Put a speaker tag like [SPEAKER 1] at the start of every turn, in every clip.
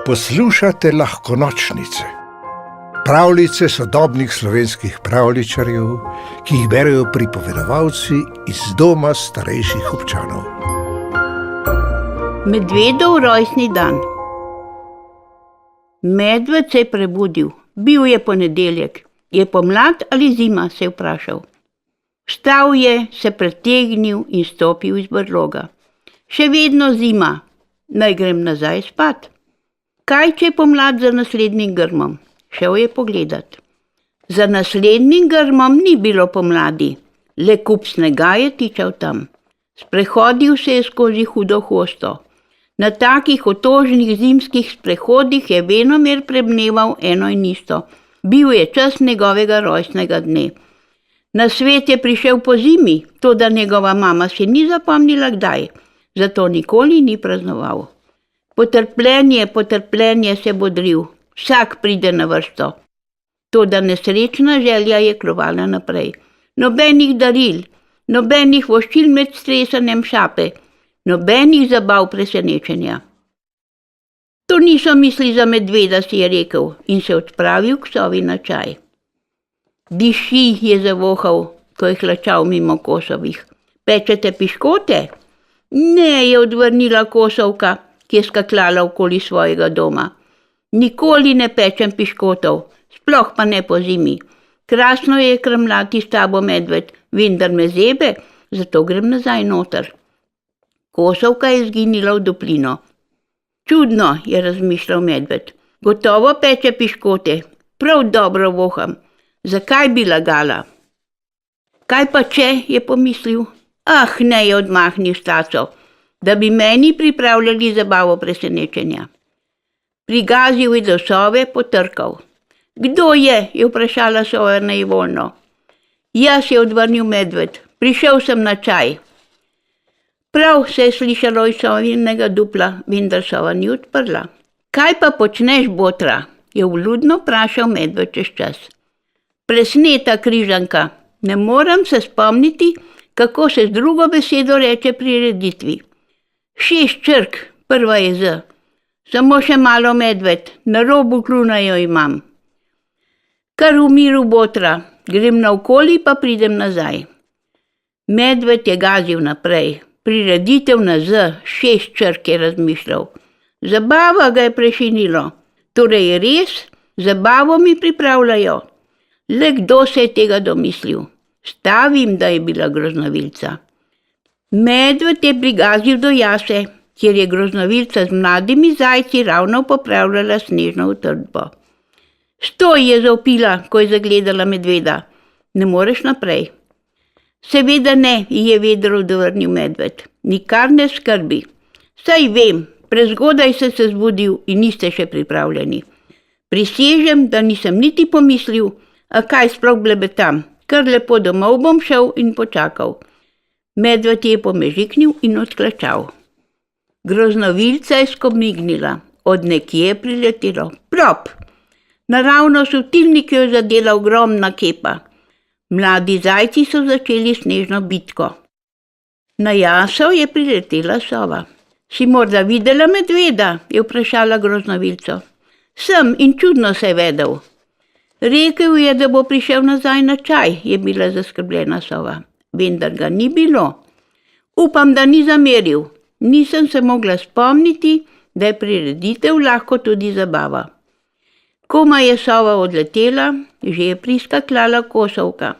[SPEAKER 1] Poslušate Lahkonočnice, pravljice sodobnih slovenskih pravljičarjev, ki jih berejo pripovedovalci iz doma starejših občanov.
[SPEAKER 2] Medvedov rojstni dan. Medved se je prebudil. Bil je ponedeljek. Je pomlad ali zima, se je vprašal. Vstal je, se pretegnil in stopil iz brloga. Še vedno zima. Naj grem nazaj spat. Kaj, če je pomlad za naslednjim grmom? Šel je pogledat. Za naslednjim grmom ni bilo pomladi. Le kup snega je tičal tam. Sprehodil se je skozi hudo hosto. Na takih otožnih zimskih sprehodih je venomer prebneval eno in isto. Bil je čas njegovega rojstnega dne. Na svet je prišel po zimi, toda njegova mama si ni zapomnila kdaj, zato nikoli ni praznoval. Potrpljenje se bodril, vsak pride na vrsto. Toda nesrečna želja je klovala naprej. Nobenih daril, nobenih voščil med stresanjem šape, nobenih zabav presenečenja. To niso misli za medveda, si je rekel in se odpravil k sovi na čaj. Diši, je zavohal, ko je hlačal mimo Kosovih. Pečete piškote? Ne, je odvrnila Kosovka, ki je skakljala okoli svojega doma. Nikoli ne pečem piškotov, sploh pa ne po zimi. Krasno je kramljati s tabo, medved, vendar me zebe, zato grem nazaj noter. Kosovka je zginila v duplino. Čudno, je razmišljal medved. Gotovo peče piškote, prav dobro voham. Zakaj bi lagala? Kaj pa če, je pomislil. Ah, ne, je odmahnil s taco, da bi meni pripravljali zabavo presenečenja. Prigazil je do sove, potrkal. Kdo je? Je vprašala sova nejevoljno. Jaz, je odvrnil medved, prišel sem na čaj. Prav, se je slišalo iz sovinega dupla, vendar sova ni odprla. Kaj pa počneš, botra? Je vljudno vprašal medved čez čas. Presneta križanka, ne morem se spomniti, kako se z drugo besedo reče prireditvi. 6 črk, prva je Z. Samo še malo, medved, na robu kljuna jo imam. Kar v miru, botra, grem naokoli pa pridem nazaj. Medved je gazil naprej. Prireditev na Z, 6 črk, je razmišljal. Zabava ga je prešinilo. Torej je res, zabavo mi pripravljajo. Le kdo se je tega domislil? Stavim, da je bila groznovilca. Medved je prigazil do jase, kjer je groznovilca z mladimi zajci ravno popravljala snežno utrdbo. Stoj, je zavpila, ko je zagledala medveda. Ne moreš naprej. Seveda ne, je vedro odvrnil medved. Nikar ne skrbi. Saj vem, prezgodaj se zbudil in niste še pripravljeni. Prisežem, da nisem niti pomislil, a kaj sploh blebetam, kar lepo domov bom šel in počakal. Medved je pomežiknil in odklačal. Groznovilca je skomignila, od nekje je priletelo. Plop! Naravno sutilnik jo je zadela ogromna kepa. Mladi zajci so začeli snežno bitko. Na jaso je priletela sova. Si morda videla medveda? Je vprašala groznovilco. Sem in čudno se je vedel. Rekel je, da bo prišel nazaj na čaj, je bila zaskrbljena sova. Vendar ga ni bilo. Upam, da ni zameril. Nisem se mogla spomniti, da je prireditev lahko tudi zabava. Koma je sova odletela, že je priskakljala Kosovka.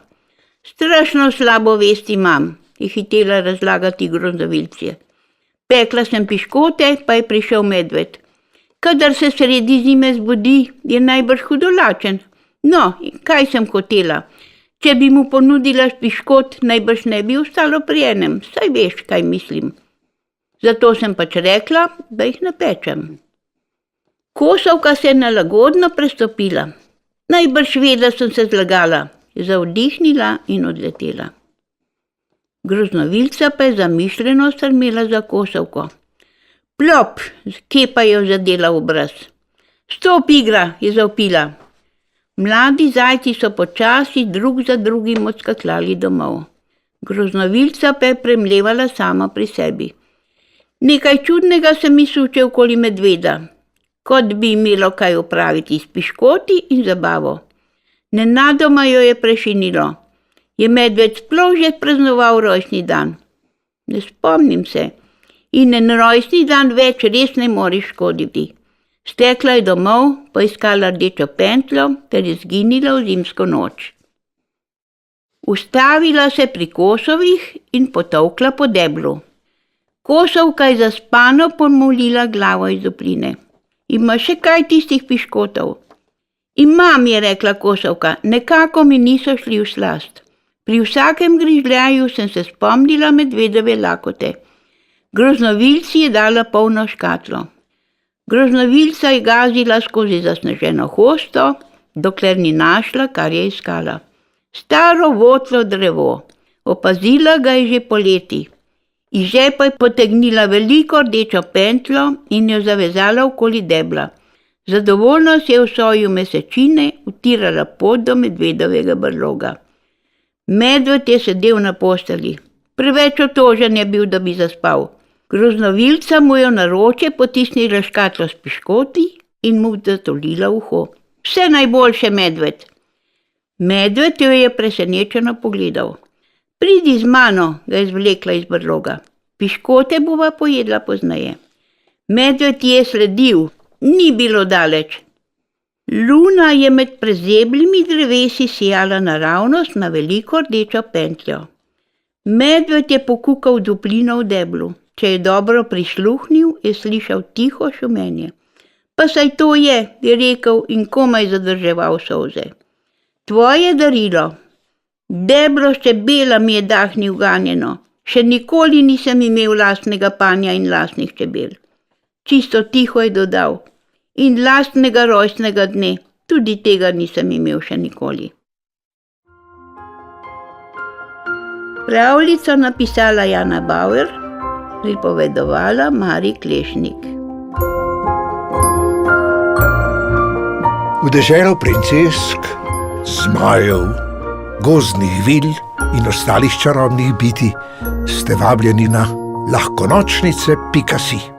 [SPEAKER 2] Strašno slabo vest imam, je hitela razlagati groznovilci. Pekla sem piškote, pa je prišel medved. Kadar se sredi zime zbudi, je najbrž hudolačen. No, kaj sem hotela? Če bi mu ponudila piškot, najbrž ne bi ostalo pri enem, saj veš, kaj mislim. Zato sem pač rekla, da jih napečem. Kosovka se je nelagodno prestopila. Najbrž ve, da sem se zlagala. Je zavdihnila in odletela. Groznovilca pa je zamišljeno strmela za Kosovko. Plop, kepa je zadela v obraz. Stop, igra, je zavpila. Mladi zajci so počasi drug za drugim odskakljali domov. Groznovilca pa je premlevala sama pri sebi. Nekaj čudnega se mi suče okoli medveda. kot bi imelo kaj opraviti s piškoti in zabavo. Nenadoma jo je prešinilo. Je medved sploh že praznoval rojstni dan? Ne spomnim se. In en rojstni dan več res ne moreš škoditi. Stekla je domov, poiskala rdečo pentljo ter je zginila v zimsko noč. Ustavila se pri Kosovih in potolkla po deblu. Kosovka je zaspano pomolila glavo iz opline. Ima še kaj tistih piškotov? Imam, je rekla Kosovka, nekako mi niso šli v slast. Pri vsakem grižljaju sem se spomnila medvedove lakote. Groznovilci je dala polno škatlo. Groznovilca je gazila skozi zasneženo hosto, dokler ni našla, kar je iskala. Staro votlo drevo. Opazila ga je že poleti. Iz žepa je potegnila veliko rdečo pentljo in jo zavezala okoli debla. Zadovoljno si je v soju mesečine utirala pot do medvedovega brloga. Medved je sedel na postelji. Preveč otožen je bil, da bi zaspal. Groznovilca mu je v naročje potisnila škatlo s piškoti in mu zatolila uho. Vse najboljše, medved. Medved jo je presenečeno pogledal. Pridi z mano, ga je zvlekla iz brloga. Piškote bova pojedla pozneje. Medved je sledil, ni bilo daleč. Luna je med prezebljimi drevesi sijala naravnost na veliko rdečo pentljo. Medved je pokukal z oplino v deblu. Če je dobro prisluhnil, je slišal tiho šumenje. Pa saj to je rekel in komaj zadrževal solze. Tvoje darilo. Deblo čebela mi je dahnil ganjeno. Še nikoli nisem imel lastnega panja in lastnih čebel. Čisto tiho je dodal. In lastnega rojstnega dne. Tudi tega nisem imel še nikoli. Pravljico napisala Jana Bauer, pripovedovala Mari Klešnik.
[SPEAKER 1] V deželo princesk, zmajev, gozdnih vil in ostalih čarobnih bitij ste vabljeni na lahkonočnice.si.